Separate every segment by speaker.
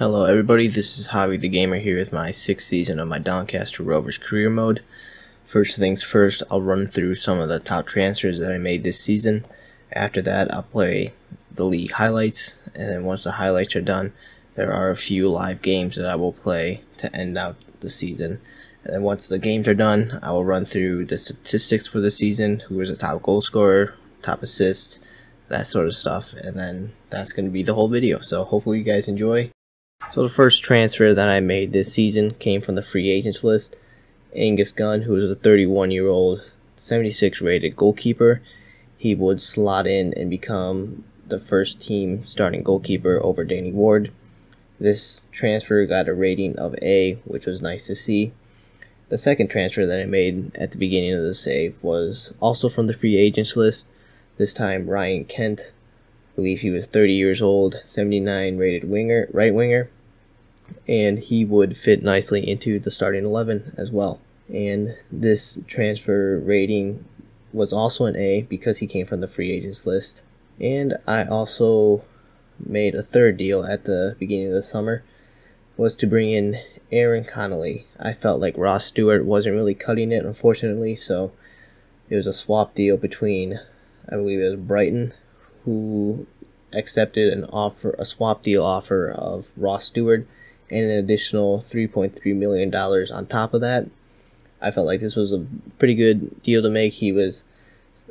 Speaker 1: Hello everybody, this is Hobby the Gamer here with my 6th season of my Doncaster Rovers career mode. First things first, I'll run through some of the top transfers that I made this season. After that, I'll play the league highlights, and then once the highlights are done, there are a few live games that I will play to end out the season. And then once the games are done, I will run through the statistics for the season, who was a top goal scorer, top assist, that sort of stuff, and then that's going to be the whole video. So hopefully you guys enjoy. So the first transfer that I made this season came from the free agents list. Angus Gunn, who is a 31-year-old, 76 rated goalkeeper. He would slot in and become the first team starting goalkeeper over Danny Ward. This transfer got a rating of A, which was nice to see. The second transfer that I made at the beginning of the save was also from the free agents list. This time Ryan Kent. I believe he was 30 years old, 79 rated right winger, and he would fit nicely into the starting 11 as well. And this transfer rating was also an A because he came from the free agents list. And I also made a third deal at the beginning of the summer, was to bring in Aaron Connolly. I felt like Ross Stewart wasn't really cutting it, unfortunately, so it was a swap deal between, I believe it was Brighton, who accepted a swap deal offer of Ross Stewart and an additional $3.3 million on top of that. I felt like this was a pretty good deal to make.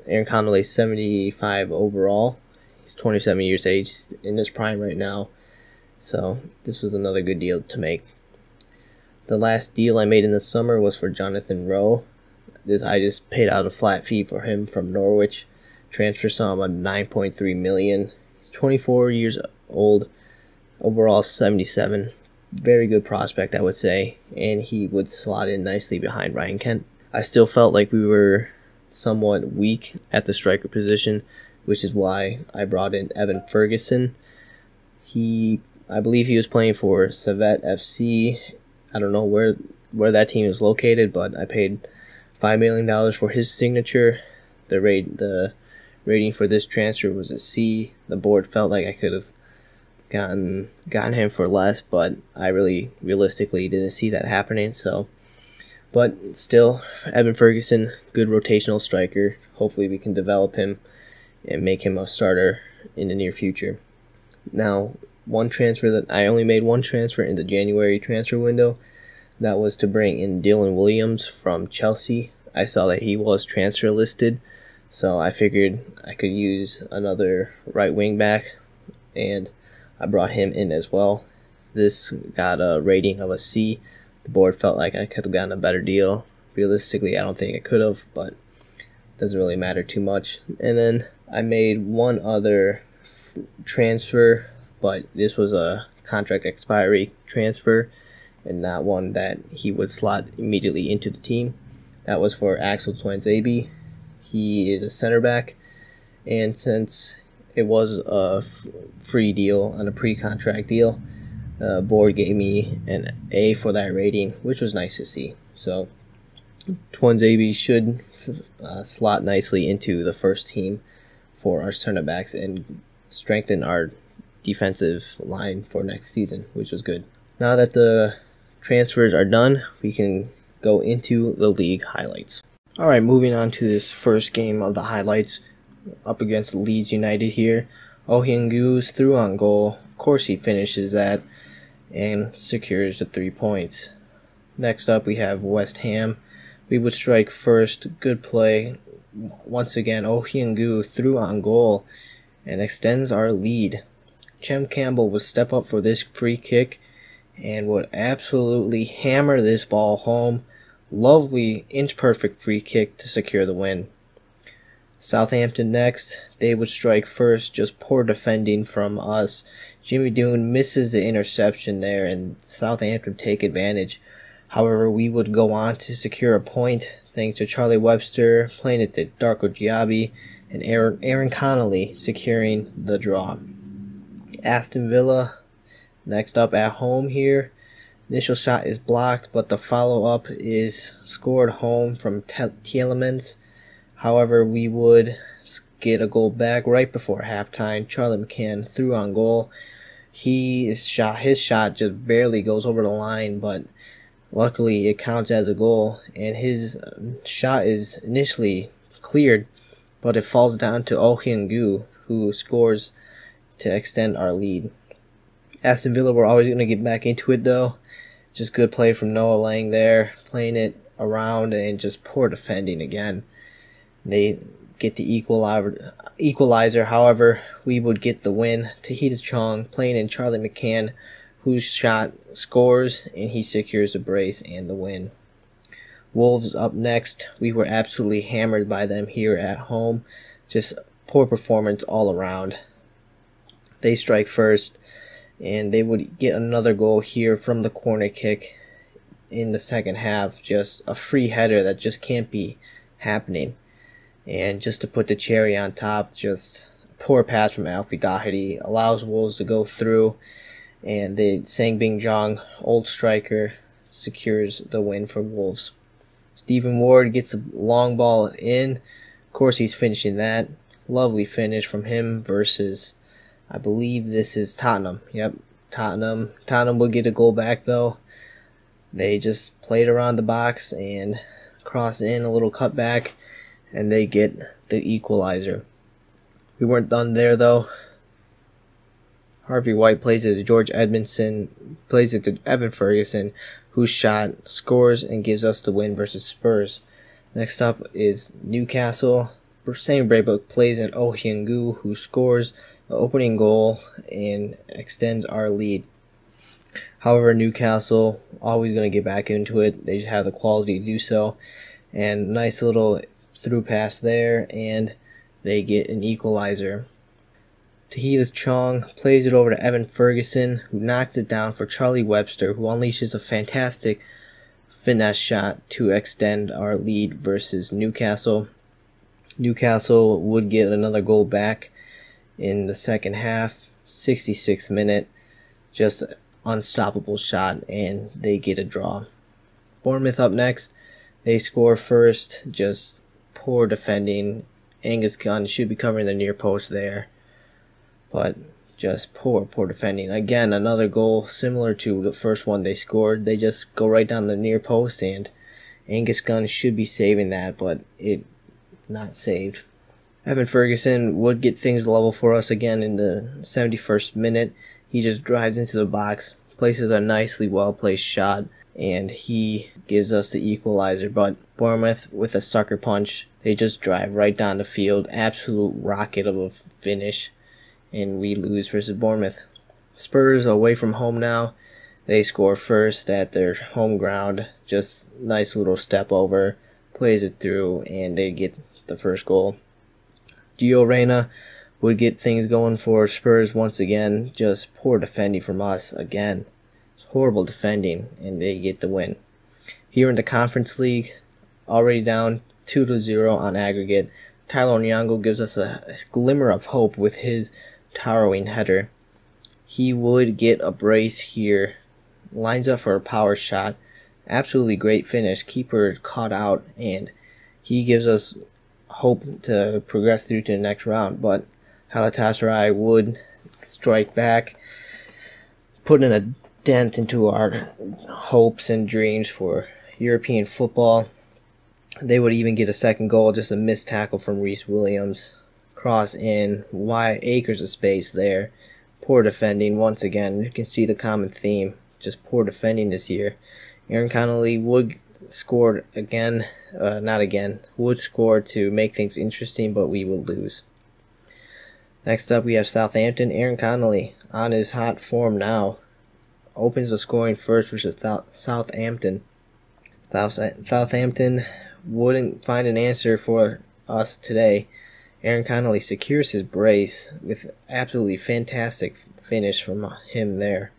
Speaker 1: Aaron Connolly, 75 overall. He's 27 years age, he's in his prime right now. So this was another good deal to make. The last deal I made in the summer was for Jonathan Rowe. I just paid out a flat fee for him from Norwich. Transfer sum of $9.3 million. He's 24 years old, overall 77. Very good prospect, I would say, and he would slot in nicely behind Ryan Kent. I still felt like we were somewhat weak at the striker position, which is why I brought in Evan Ferguson. I believe he was playing for Servette FC. I don't know where that team is located, but I paid $5 million for his signature. The rating for this transfer was a C. The board felt like I could have gotten him for less, but I really realistically didn't see that happening. But still, Evan Ferguson, good rotational striker. Hopefully we can develop him and make him a starter in the near future. Now, I only made one transfer in the January transfer window. That was to bring in Dylan Williams from Chelsea. I saw that he was transfer listed, so I figured I could use another right wing back, and I brought him in as well. This got a rating of a C. The board felt like I could have gotten a better deal. Realistically, I don't think I could have, but it doesn't really matter too much. And then I made one other transfer, but this was a contract expiry transfer and not one that he would slot immediately into the team. That was for Axel Twanzebe. He is a center back, and since it was a free deal on a pre-contract deal, the board gave me an A for that rating, which was nice to see. So Twanzebe should slot nicely into the first team for our center backs and strengthen our defensive line for next season, which was good. Now that the transfers are done, we can go into the league highlights. Alright, moving on to this first game of the highlights, up against Leeds United here. Oh Hyun Gyu's through on goal. Of course he finishes that and secures the 3 points. Next up we have West Ham. We would strike first. Good play. Once again, Oh Hyun Gyu through on goal and extends our lead. Chem Campbell would step up for this free kick and would absolutely hammer this ball home. Lovely inch-perfect free kick to secure the win. Southampton next. They would strike first, just poor defending from us. Jimmy Doon misses the interception there and Southampton take advantage. However, we would go on to secure a point thanks to Charlie Webster playing it to Darko Diaby and Aaron Connolly securing the draw. Aston Villa next up at home here. Initial shot is blocked, but the follow-up is scored home from Tielemans. However, we would get a goal back right before halftime. Charlie McCann threw on goal. his shot just barely goes over the line, but luckily it counts as a goal, and his shot is initially cleared, but it falls down to Oh Hyun Gyu, who scores to extend our lead. Aston Villa were always going to get back into it though. Just good play from Noah Lang there, playing it around, and just poor defending again. They get the equalizer, however, we would get the win. Tahita Chong playing in Charlie McCann, whose shot scores, and he secures the brace and the win. Wolves up next. We were absolutely hammered by them here at home. Just poor performance all around. They strike first, and they would get another goal here from the corner kick in the second half. Just a free header that just can't be happening. And just to put the cherry on top, just a poor pass from Alfie Doherty allows Wolves to go through, and the Sang Bing Jong, old striker, secures the win for Wolves. Stephen Ward gets a long ball in. Of course, he's finishing that. Lovely finish from him versus, I believe this is Tottenham. Yep, Tottenham. Tottenham will get a goal back though. They just played around the box and crossed in a little cutback, and they get the equalizer. We weren't done there though. Harvey White plays it to George Edmondson, plays it to Evan Ferguson, whose shot scores and gives us the win versus Spurs. Next up is Newcastle. Same Braybook plays in Oh Hyun Gyu, who scores the opening goal and extends our lead. However, Newcastle always going to get back into it. They just have the quality to do so. And nice little through pass there, and they get an equalizer. Tahita Chong plays it over to Evan Ferguson, who knocks it down for Charlie Webster, who unleashes a fantastic finesse shot to extend our lead versus Newcastle. Newcastle would get another goal back in the second half, 66th minute. Just unstoppable shot, and they get a draw. Bournemouth up next. They score first. Just poor defending. Angus Gunn should be covering the near post there, but just poor defending. Again, another goal similar to the first one they scored. They just go right down the near post, and Angus Gunn should be saving that, but it not saved. Evan Ferguson would get things level for us again in the 71st minute. He just drives into the box, places a nicely well-placed shot, and he gives us the equalizer. But Bournemouth, with a sucker punch, they just drive right down the field. Absolute rocket of a finish, and we lose versus Bournemouth. Spurs away from home now. They score first at their home ground. Just nice little step over, plays it through, and they get the first goal. Gio Reyna would get things going for Spurs once again. Just poor defending from us again. It's horrible defending, and they get the win. Here in the Conference League, already down 2-0 on aggregate. Tyler Onyango gives us a glimmer of hope with his towering header. He would get a brace here. Lines up for a power shot. Absolutely great finish. Keeper caught out, and he gives us hope to progress through to the next round. But Galatasaray would strike back, putting a dent into our hopes and dreams for European football. They would even get a second goal, just a missed tackle from Reece Williams. Cross in, wide acres of space there. Poor defending once again. You can see the common theme, just poor defending this year. Aaron Connolly would score again, would score to make things interesting, but we will lose. Next up, we have Southampton. Aaron Connolly, on his hot form now, opens the scoring first versus Southampton. Southampton wouldn't find an answer for us today. Aaron Connolly secures his brace with absolutely fantastic finish from him there.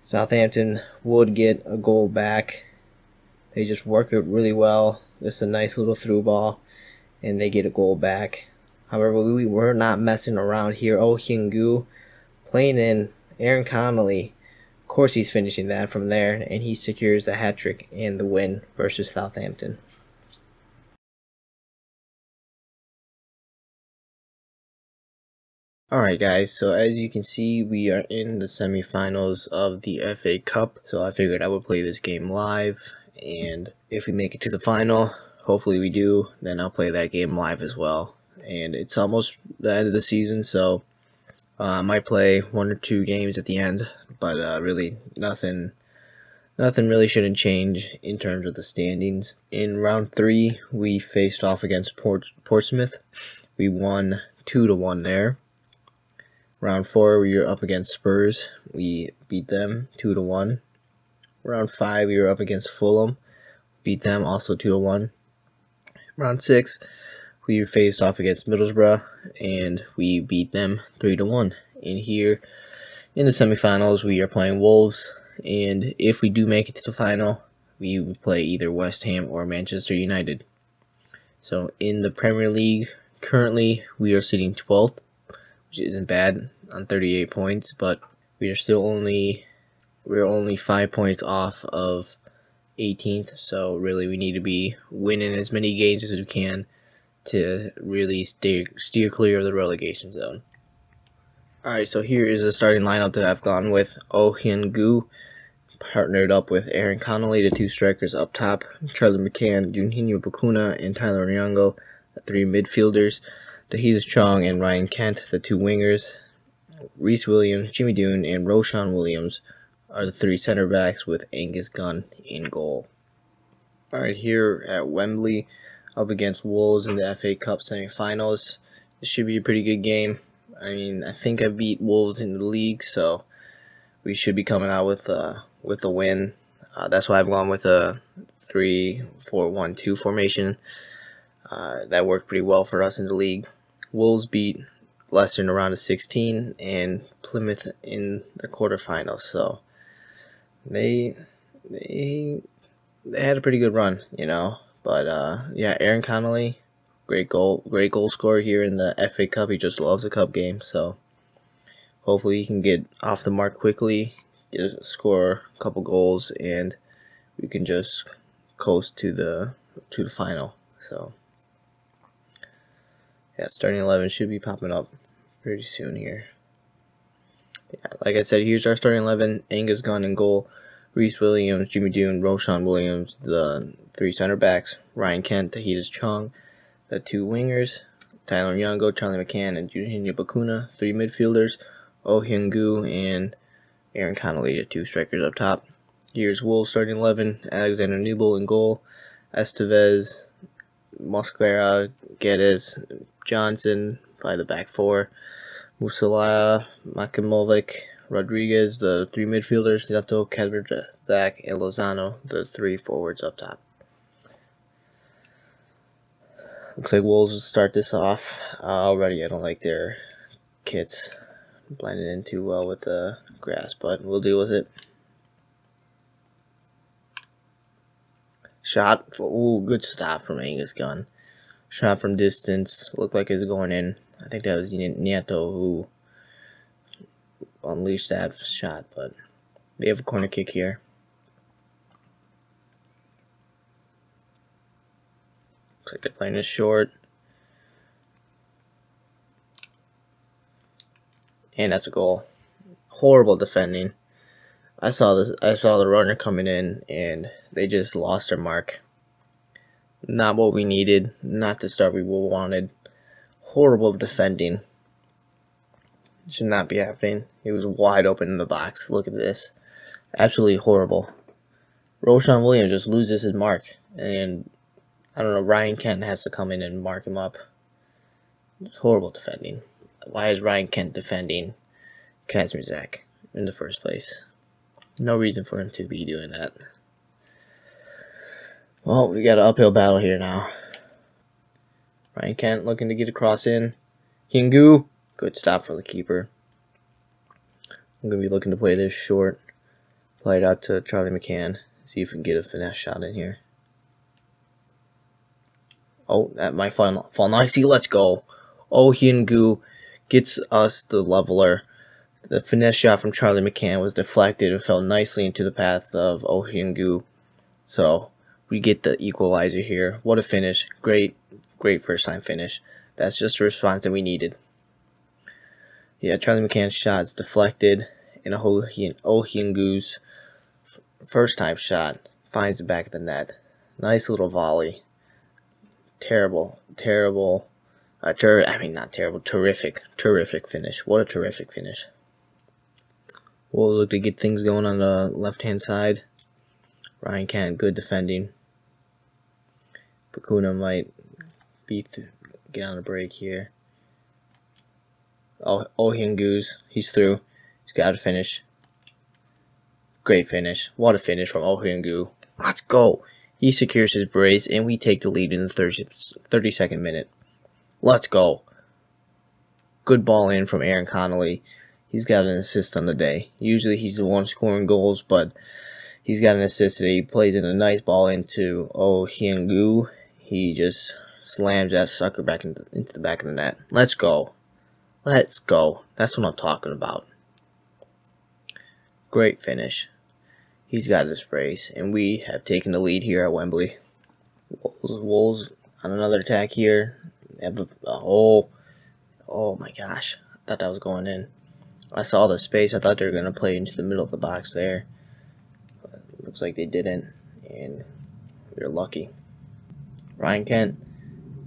Speaker 1: Southampton would get a goal back. They just work it really well. Just a nice little through ball, and they get a goal back. However, we were not messing around here. Oh Hyun Gyu playing in Aaron Connolly. Of course, he's finishing that from there, and he secures the hat trick and the win versus Southampton. Alright guys, so as you can see, we are in the semifinals of the FA Cup, so I figured I would play this game live, and if we make it to the final, hopefully we do, then I'll play that game live as well. And it's almost the end of the season, so I might play 1 or 2 games at the end, but really nothing really shouldn't change in terms of the standings. In round 3, we faced off against Portsmouth. We won 2-1 there. Round 4, we were up against Spurs. We beat them 2-1. Round 5, we were up against Fulham. Beat them also 2-1. Round 6, we faced off against Middlesbrough, and we beat them 3-1. And here in the semifinals, we are playing Wolves. And if we do make it to the final, we would play either West Ham or Manchester United. So in the Premier League, currently we are sitting 12th, which isn't bad, on 38 points, but we're only 5 points off of 18th, so really we need to be winning as many games as we can to really steer clear of the relegation zone. Alright, so here is the starting lineup that I've gone with. Oh Hyun Gyu partnered up with Aaron Connolly, the 2 strikers up top, Charlie McCann, Juninho Bakuna, and Tyler Nyong'o, the 3 midfielders, Tahith Chong and Ryan Kent, the 2 wingers, Reece Williams, Jimmy Dune, and Roshan Williams are the 3 center backs with Angus Gunn in goal. Alright, here at Wembley, up against Wolves in the FA Cup semi-finals. This should be a pretty good game. I mean, I think I beat Wolves in the league, so we should be coming out with a win. That's why I've gone with a 3-4-1-2 formation. That worked pretty well for us in the league. Wolves beat Leicester in a round of 16 and Plymouth in the quarterfinals, so they had a pretty good run, you know. But yeah, Aaron Connolly, great goal scorer here in the FA Cup. He just loves the cup game, so hopefully he can get off the mark quickly, score a couple goals, and we can just coast to the final. So yeah, starting 11 should be popping up pretty soon here. Yeah, like I said, here's our starting 11. Angus Gunn in goal, Reece Williams, Jimmy Dune, Roshan Williams, the 3 center backs, Ryan Kent, Tahith Chong, the 2 wingers, Tyler Nyong'o, Charlie McCann, and Juninho Bakuna, 3 midfielders, Oh Hyun Gyu, and Aaron Connolly, the 2 strikers up top. Here's Wolves starting 11, Alexander Nubel in goal, Estevez, Mosquera, Geddes, Johnson by the back 4, Musala, Makimovic, Rodriguez, the 3 midfielders, Neto, Kadrzak, and Lozano, the 3 forwards up top. Looks like Wolves will start this off. Already I don't like their kits blending in too well with the grass, but we'll deal with it. Shot, ooh, good stop from Angus Gunn. Shot from distance, looked like it was going in. I think that was Nieto who unleashed that shot, but they have a corner kick here. Looks like they're playing this short. And that's a goal. Horrible defending. I saw the runner coming in, and they just lost their mark. Not what we needed. Not the start we wanted. Horrible defending. Should not be happening. He was wide open in the box. Look at this. Absolutely horrible. Roshan Williams just loses his mark, and I don't know, Ryan Kent has to come in and mark him up. It's horrible defending. Why is Ryan Kent defending Kadrzak in the first place? No reason for him to be doing that. Well, we got an uphill battle here now. Ryan Kent looking to get a cross in. Hyun Gyu, good stop for the keeper. I'm going to be looking to play this short. Play it out to Charlie McCann. See if we can get a finesse shot in here. Oh, that might fall nicely. Let's go. Oh Hyun Gyu gets us the leveler. The finesse shot from Charlie McCann was deflected and fell nicely into the path of Oh Hyun Gyu. So we get the equalizer here. What a finish. Great first time finish. That's just the response that we needed. Yeah, Charlie McCann's shot is deflected, and Oh Hyun Gyu's first time shot finds the back of the net. Nice little volley. Terrible. Not terrible. Terrific finish. What a terrific finish. We'll look to get things going on the left-hand side. Ryan Kent, good defending. Bakuna might get on a break here. Oh Hyun Gyu's, he's through. He's got to finish. Great finish. What a finish from Oh Hyun Gyu. Let's go. He secures his brace, and we take the lead in the 32nd minute. Let's go. Good ball in from Aaron Connolly. He's got an assist on the day. Usually he's the one scoring goals, but he's got an assist today. He plays in a nice ball into Oh Hyun Gyu. He just slams that sucker back into the back of the net. Let's go. Let's go. That's what I'm talking about. Great finish. He's got his brace, and we have taken the lead here at Wembley. Wolves on another attack here. They have oh my gosh. I thought that was going in. I saw the space. I thought they were going to play into the middle of the box there. But it looks like they didn't, and we were lucky. Ryan Kent.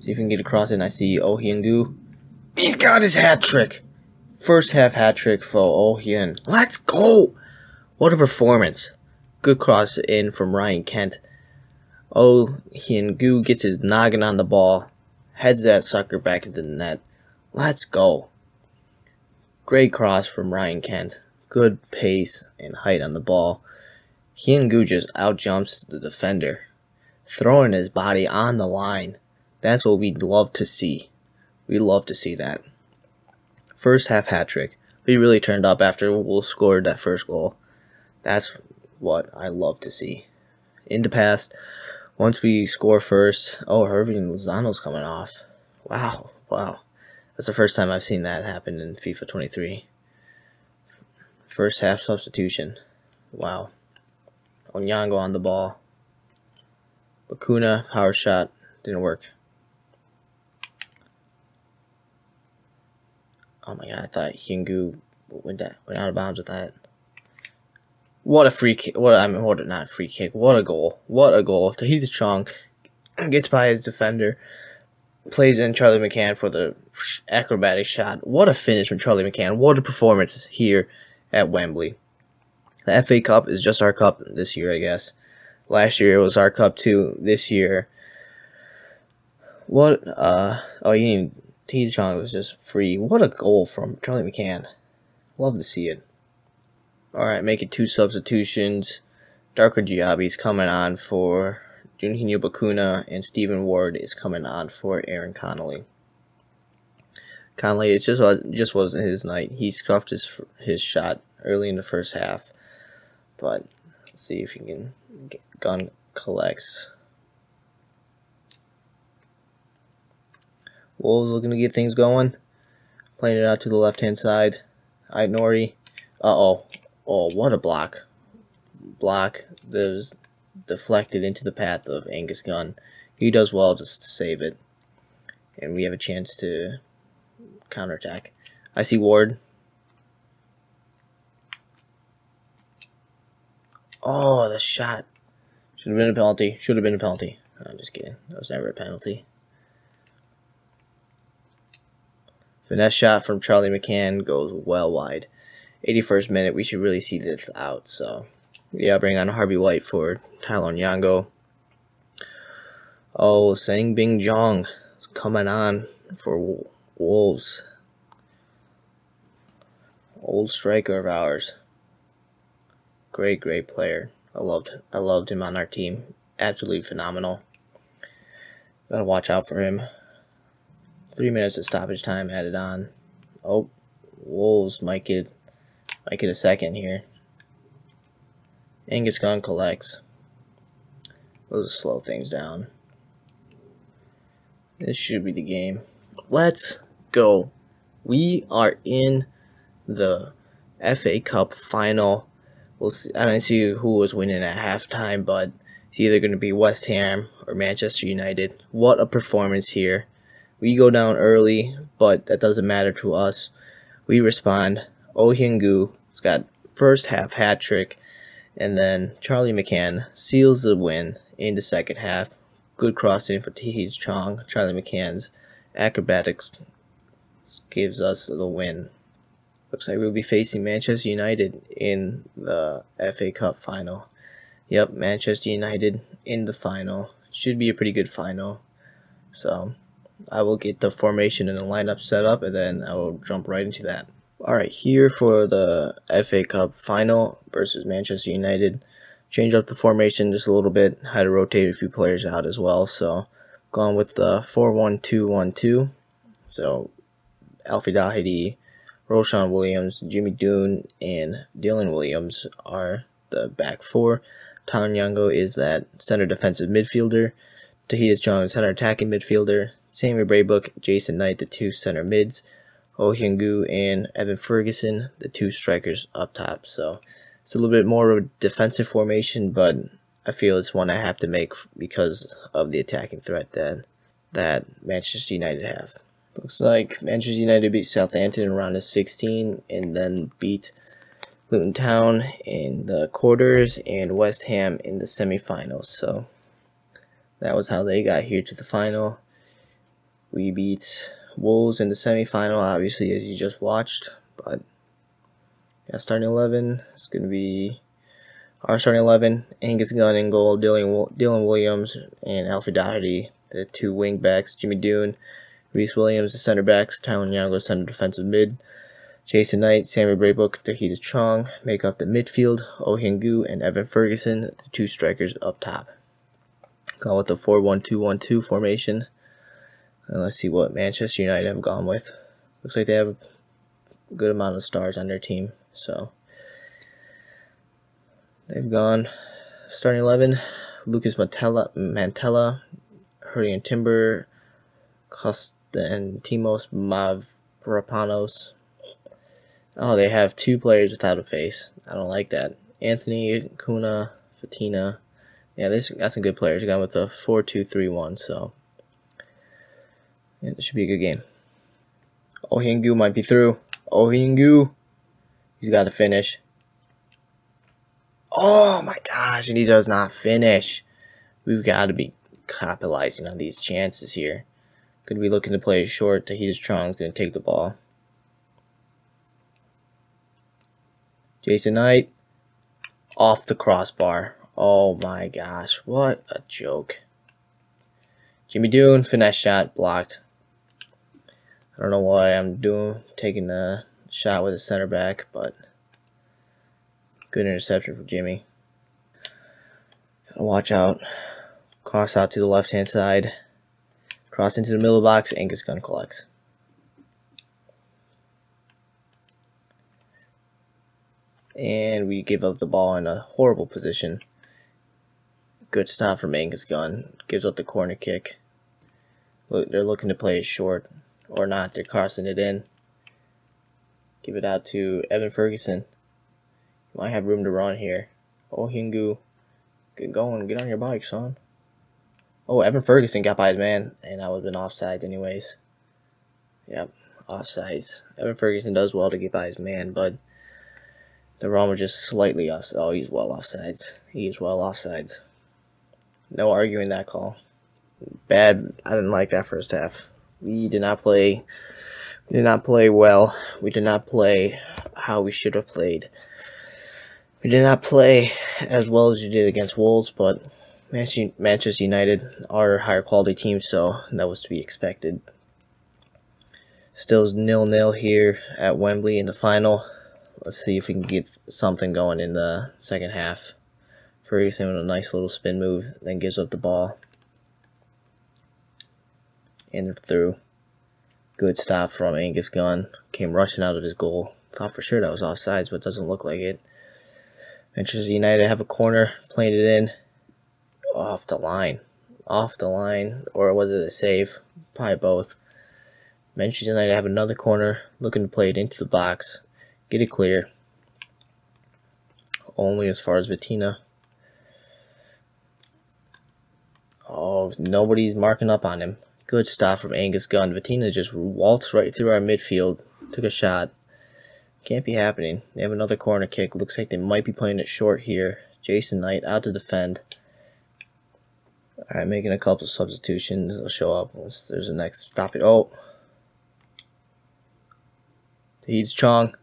Speaker 1: See if we can get across it, and I see Oh Hyun Gyu. He's got his hat trick. First half hat trick for Oh Hyun. Let's go. What a performance. Good cross in from Ryan Kent. Oh Hyun Gyu gets his noggin on the ball. Heads that sucker back into the net. Let's go. Great cross from Ryan Kent. Good pace and height on the ball. Hyun Gyu just outjumps the defender, throwing his body on the line. That's what we'd love to see. We love to see that. First half hat trick. We really turned up after Wolves scored that first goal. That's what I love to see. In the past, once we score first, oh, Irving Lozano's coming off. Wow. That's the first time I've seen that happen in FIFA 23. First half substitution. Wow. Onyango on the ball. Bakuna, power shot, didn't work. Oh my god, I thought Hyun Gyu went out of bounds with that. What a free kick. What a goal. What a goal. Tahith Chong gets by his defender. Plays in Charlie McCann for the acrobatic shot. What a finish from Charlie McCann. What a performance here at Wembley. The FA Cup is just our cup this year, I guess. Last year it was our cup too. This year, Tahith Chong was just free. What a goal from Charlie McCann. Love to see it. Alright, making 2 substitutions. Darko Diaby's coming on for Juninho Bakuna, and Stephen Ward is coming on for Aaron Connolly. Connolly, it just wasn't his night. He scuffed his shot early in the first half. But let's see if he can gun collects. Wolves looking to get things going. Playing it out to the left-hand side. Nori. Uh-oh. Oh, what a block. Block that was deflected into the path of Angus Gunn. He does well just to save it. And we have a chance to counterattack. I see Ward. Oh, the shot. Should have been a penalty. I'm just kidding. That was never a penalty. Finesse shot from Charlie McCann goes well wide. 81st minute, we should really see this out. So, yeah, bring on Harvey White for Tyler Onyango. Oh, Sang Bing Jong coming on for Wolves. Old striker of ours. Great player. I loved him on our team. Absolutely phenomenal. Gotta watch out for him. 3 minutes of stoppage time added on. Oh, Wolves might get a second here. Angus Gunn collects. Those slow things down. This should be the game. Let's go. We are in the FA Cup final. We'll see. I don't see who was winning at halftime, but it's either going to be West Ham or Manchester United. What a performance here. We go down early, but that doesn't matter to us. We respond. Oh Hyun Gyu has got first half hat trick, and then Charlie McCann seals the win in the second half. Good crossing for Tae Chong. Charlie McCann's acrobatics gives us the win. Looks like we'll be facing Manchester United in the FA Cup final. Yep, Manchester United in the final. Should be a pretty good final. So I will get the formation and the lineup set up, and then I will jump right into that. Alright, here for the FA Cup final versus Manchester United. Change up the formation just a little bit. Had to rotate a few players out as well. So gone with the 4-1-2-1-2. So Alfie Doherty, Roshan Williams, Jimmy Doon, and Dylan Williams are the back four. Tan Yango is that center defensive midfielder. Tae Chong, center attacking midfielder. Sammy Braybook, Jason Knight, the two center mids. Oh Hyun Gyu and Evan Ferguson, the two strikers up top. So it's a little bit more of a defensive formation, but I feel it's one I have to make because of the attacking threat that Manchester United have. Looks like Manchester United beat Southampton in round of 16 and then beat Luton Town in the quarters and West Ham in the semifinals. So that was how they got here to the final. We beat Wolves in the semifinal, obviously, as you just watched. But yeah, starting 11 is going to be our starting 11. Angus Gunn in goal, Dylan Williams, and Alfie Doherty, the two wing backs. Jimmy Doon, Reese Williams, the center backs. Tylen Yango, center defensive mid. Jason Knight, Sammy Braybook, Tae Chong make up the midfield. Oh Hyun Gyu and Evan Ferguson, the two strikers up top. Gone with the 4-1-2-1-2 formation. And let's see what Manchester United have gone with. Looks like they have a good amount of stars on their team. So they've gone starting 11. Lucas Mantella, Hurricane Timber, Costa and Timos Mavropanos. Oh, they have two players without a face. I don't like that. Anthony, Kuna, Fatina. Yeah, they got some good players. They got with the 4-2-3-1, so yeah, this should be a good game. Oh Hyun Gyu might be through. Oh Hyun Gyu. He's got to finish. Oh my gosh, and he does not finish. We've got to be capitalizing on these chances here. Could be looking to play it short. Tae Chong's going to take the ball. Jason Knight off the crossbar. Oh my gosh, what a joke. Jimmy Doon, finesse shot, blocked. I don't know why I'm taking the shot with a center back, but good interception for Jimmy. Gotta watch out. Cross out to the left hand side. Cross into the middle of the box. Angus Gunn collects. And we give up the ball in a horrible position. Good stop from Angus Gunn. Gives up the corner kick. Look, they're looking to play it short. Or not. They're crossing it in. Give it out to Evan Ferguson. Might have room to run here. Oh Hyun Gyu. Get going. Get on your bike, son. Oh, Evan Ferguson got by his man. And that would have been offsides anyways. Yep. Offsides. Evan Ferguson does well to get by his man, but the run was just slightly off. Oh, he's well offsides. He is well offsides. No arguing that call. Bad. I didn't like that first half. We did not play. We did not play well. We did not play how we should have played. We did not play as well as we did against Wolves, but Manchester United are a higher quality team, so that was to be expected. Still 0-0 here at Wembley in the final. Let's see if we can get something going in the second half. Ferguson with a nice little spin move, then gives up the ball. And they're through. Good stop from Angus Gunn. Came rushing out of his goal. Thought for sure that was offsides, but it doesn't look like it. Manchester United have a corner, playing it in. Off the line. Off the line. Or was it a save? Probably both. Manchester United have another corner, looking to play it into the box. Get it clear. Only as far as Vitina. Oh, nobody's marking up on him. Good stop from Angus Gunn. Vitina just waltzed right through our midfield. Took a shot. Can't be happening. They have another corner kick. Looks like they might be playing it short here. Jason Knight out to defend. Alright, making a couple substitutions. They'll show up once there's a next stop it. Oh. Tahidis Chong.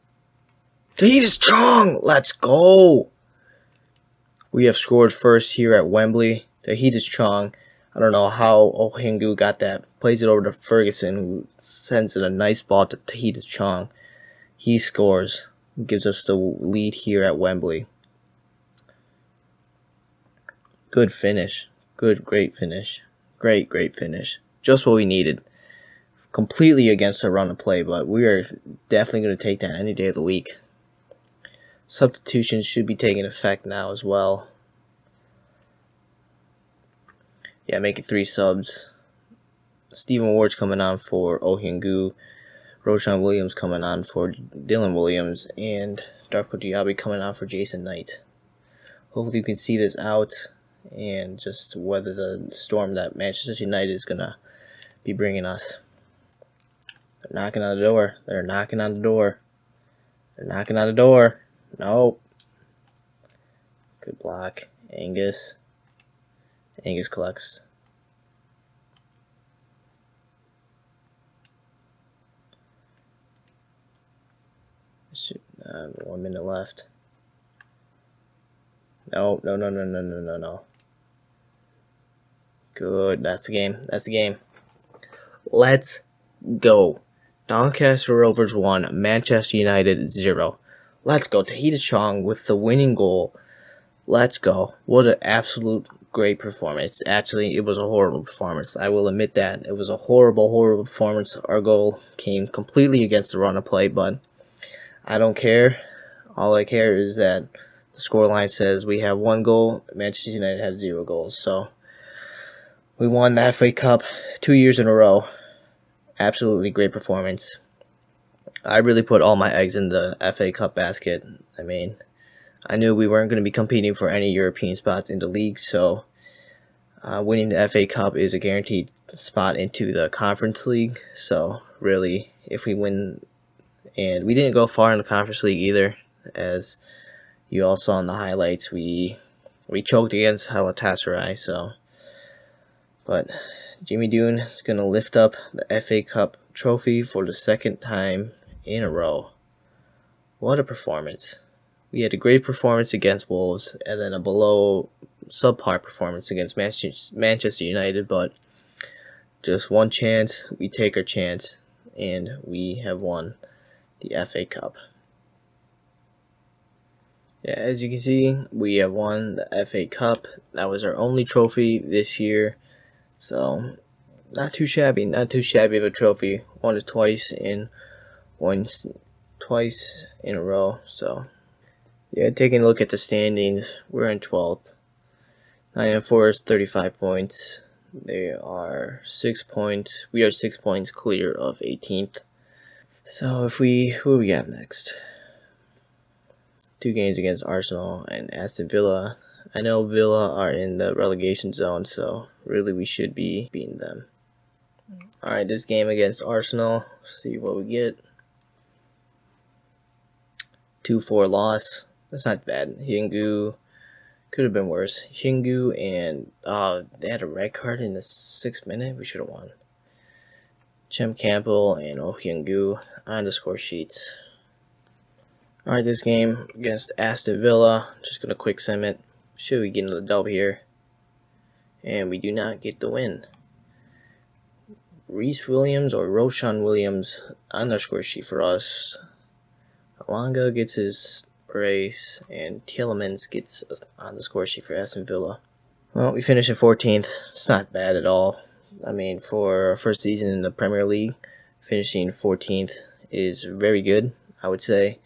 Speaker 1: Tahidis Chong! Let's go! We have scored first here at Wembley. Tahidis Chong. I don't know how Oh Hyun Gyu got that. Plays it over to Ferguson, who sends it a nice ball to Tahidis Chong. He scores. Gives us the lead here at Wembley. Good finish. Great finish. Great finish. Just what we needed. Completely against the run of play, but we are definitely going to take that any day of the week. Substitutions should be taking effect now as well. Yeah, make it 3 subs. Stephen Ward's coming on for Oh Hyun Gyu. Roshan Williams coming on for Dylan Williams. And Darko Diaby coming on for Jason Knight. Hopefully we can see this out and just weather the storm that Manchester United is going to be bringing us. They're knocking on the door. They're knocking on the door. They're knocking on the door. Nope. Good block. Angus. Angus collects. Shoot, 1 minute left. No. Good. That's the game. That's the game. Let's go. Doncaster Rovers 1, Manchester United 0. Let's go. Tahidis Chong with the winning goal. Let's go. What an absolute great performance. Actually, it was a horrible performance. I will admit that. It was a horrible performance. Our goal came completely against the run of play, but I don't care. All I care is that the scoreline says we have 1 goal. Manchester United have 0 goals. So we won the FA Cup 2 years in a row. Absolutely great performance. I really put all my eggs in the FA Cup basket. I mean, I knew we weren't going to be competing for any European spots in the league, so winning the FA Cup is a guaranteed spot into the Conference League. So really, if we win, and we didn't go far in the Conference League either, as you all saw in the highlights, we choked against Galatasaray. So, but Jimmy Dune is going to lift up the FA Cup trophy for the 2nd time in a row. What a performance. We had a great performance against Wolves and then a below subpar performance against Manchester United, but just one chance, we take our chance, and we have won the FA Cup. Yeah, as you can see, we have won the FA Cup. That was our only trophy this year. So, not too shabby of a trophy. Won it twice in a row. So, yeah, taking a look at the standings, we're in 12th. Nottingham Forest 35 points. They are 6 points. We are 6 points clear of 18th. So who do we have next? 2 games against Arsenal and Aston Villa. I know Villa are in the relegation zone, so really we should be beating them. Alright, this game against Arsenal, see what we get. 2-4 loss. That's not bad. Hyun Gyu could have been worse. Hyun Gyu and they had a red card in the 6th minute. We should have won. Chem Campbell and Oh Hyun Gyu on the score sheets. Alright, this game against Aston Villa. Just gonna quick sim it. Should we get into the dub here? And we do not get the win. Reese Williams or Roshan Williams on the score sheet for us. Alanga gets his brace, and Tielemans gets on the score sheet for Aston Villa. Well, we finished in 14th. It's not bad at all. I mean, for our first season in the Premier League, finishing 14th is very good, I would say.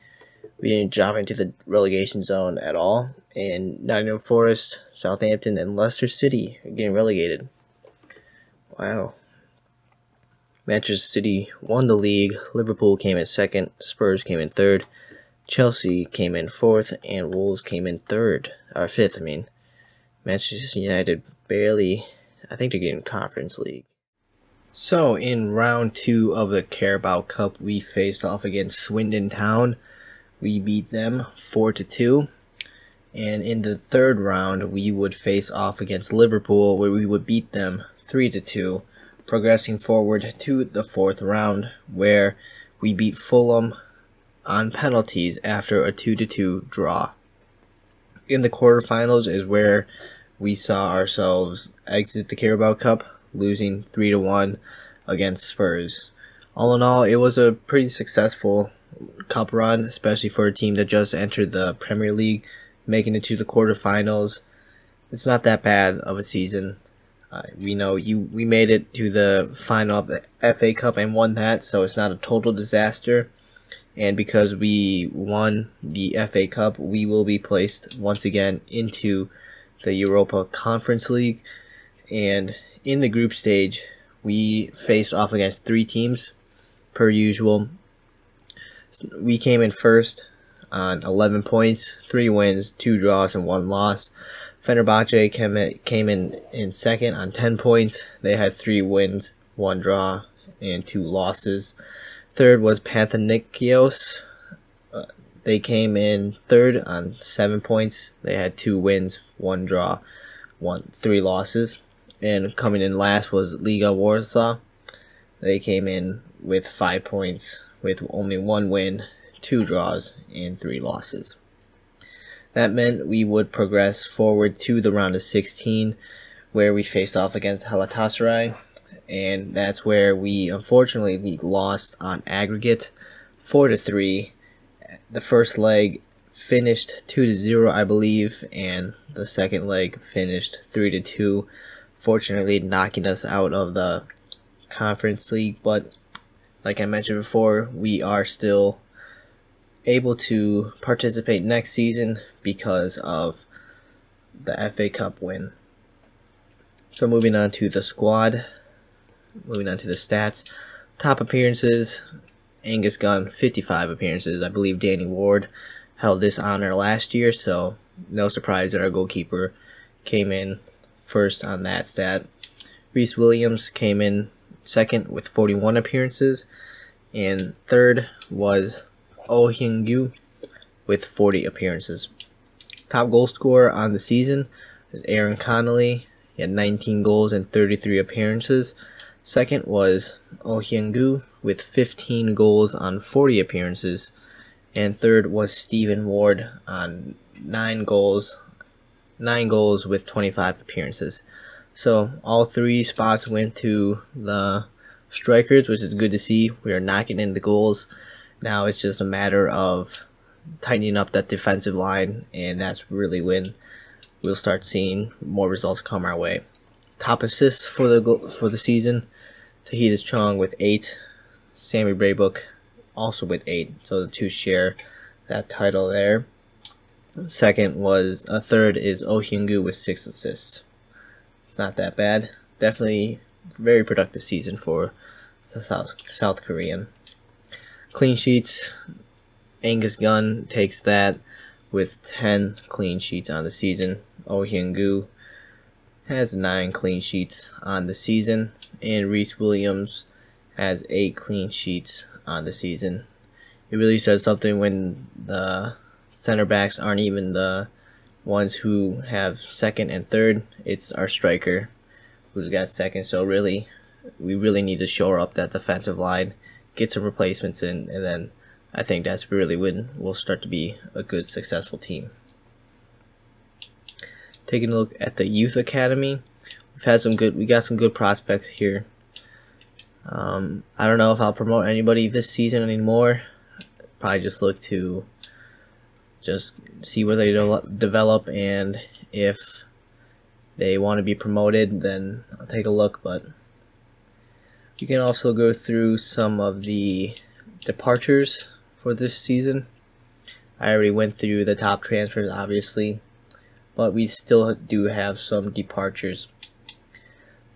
Speaker 1: We didn't drop into the relegation zone at all. And Nottingham Forest, Southampton, and Leicester City are getting relegated. Wow. Manchester City won the league. Liverpool came in 2nd. Spurs came in 3rd. Chelsea came in 4th. And Wolves came in 5th, I mean. Manchester United barely, I think they're getting Conference League. So, in round 2 of the Carabao Cup, we faced off against Swindon Town. we beat them 4-2. And in the third round, we would face off against Liverpool, where we would beat them 3-2, progressing forward to the fourth round, where we beat Fulham on penalties after a 2-2 draw. In the quarterfinals is where we saw ourselves exit the Carabao Cup, losing 3-1 against Spurs. All in all, it was a pretty successful cup run, especially for a team that just entered the Premier League, making it to the quarterfinals. It's not that bad of a season. We made it to the final of the FA Cup and won that, so it's not a total disaster. And because we won the FA Cup, we will be placed once again into the Europa Conference League. And in the group stage, we faced off against 3 teams, per usual. We came in first on 11 points, 3 wins, 2 draws, and 1 loss. Fenerbahce came in second on 10 points. They had 3 wins, 1 draw, and 2 losses. Third was Panathinaikos. They came in third on 7 points. They had 2 wins, 1 draw, 3 losses. And coming in last was Liga Warsaw. They came in with 5 points, with only 1 win, 2 draws, and 3 losses. That meant we would progress forward to the round of 16, where we faced off against Galatasaray, and that's where we unfortunately lost on aggregate 4-3. The first leg finished 2-0, I believe, and the second leg finished 3-2, fortunately knocking us out of the Conference League. But like I mentioned before, we are still able to participate next season because of the FA Cup win. So moving on to the squad, moving on to the stats. Top appearances, Angus Gunn, 55 appearances. I believe Danny Ward held this honor last year, so no surprise that our goalkeeper came in first on that stat. Rhys Williams came in second with 41 appearances, and third was Oh Hyun Gyu with 40 appearances. Top goal scorer on the season is Aaron Connolly. He had 19 goals and 33 appearances. Second was Oh Hyun Gyu with 15 goals on 40 appearances. And third was Stephen Ward on 9 goals with 25 appearances. So all 3 spots went to the strikers, which is good to see. We are knocking in the goals. Now it's just a matter of tightening up that defensive line, and that's really when we'll start seeing more results come our way. Top assists for the season, Tahitas Chong with 8, Sammy Braybook also with 8, so the 2 share that title there. Third is Oh Hyun Gyu with 6 assists. It's not that bad. Definitely very productive season for the South Korean. Clean sheets, Angus Gunn takes that with 10 clean sheets on the season. Oh Hyun Gyu has 9 clean sheets on the season, and Rhys Williams has 8 clean sheets on the season. It really says something when the center backs aren't even the ones who have second and third. It's our striker who's got second. So really, we really need to shore up that defensive line, get some replacements in, and then I think that's really when we'll start to be a good, successful team. Taking a look at the youth academy, we got some good prospects here. I don't know if I'll promote anybody this season anymore. Probably just look to just see where they develop, and if they want to be promoted, then I'll take a look. But you can also go through some of the departures for this season. I already went through the top transfers, obviously, but we still do have some departures.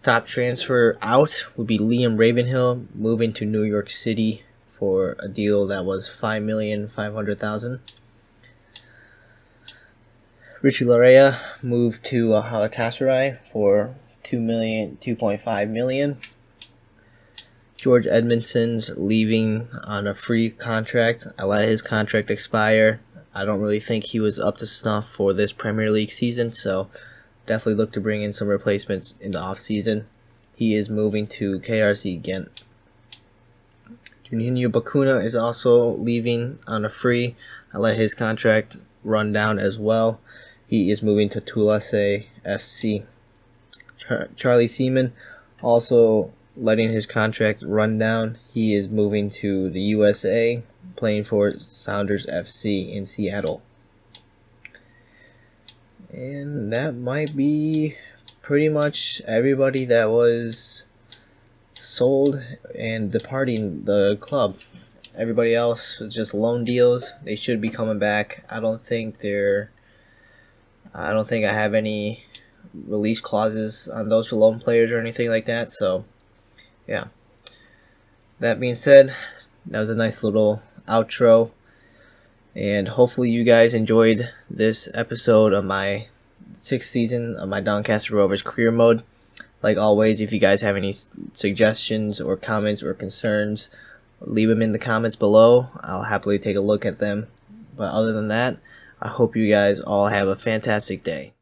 Speaker 1: Top transfer out would be Liam Ravenhill, moving to New York City for a deal that was $5,500,000. Richie Larea moved to Galatasaray for $2.5 million. George Edmondson's leaving on a free contract. I let his contract expire. I don't really think he was up to snuff for this Premier League season, so definitely look to bring in some replacements in the off-season. He is moving to KRC Ghent. Juninho Bakuna is also leaving on a free. I let his contract run down as well. He is moving to Toulouse FC. Charlie Seaman also letting his contract run down. He is moving to the USA, playing for Sounders FC in Seattle. And that might be pretty much everybody that was sold and departing the club. Everybody else was just loan deals. They should be coming back. I don't think I have any release clauses on those for loan players or anything like that. So yeah, that being said, that was a nice little outro, and hopefully you guys enjoyed this episode of my 6th season of my Doncaster Rovers career mode. Like always, if you guys have any suggestions or comments or concerns, leave them in the comments below. I'll happily take a look at them. But other than that, I hope you guys all have a fantastic day.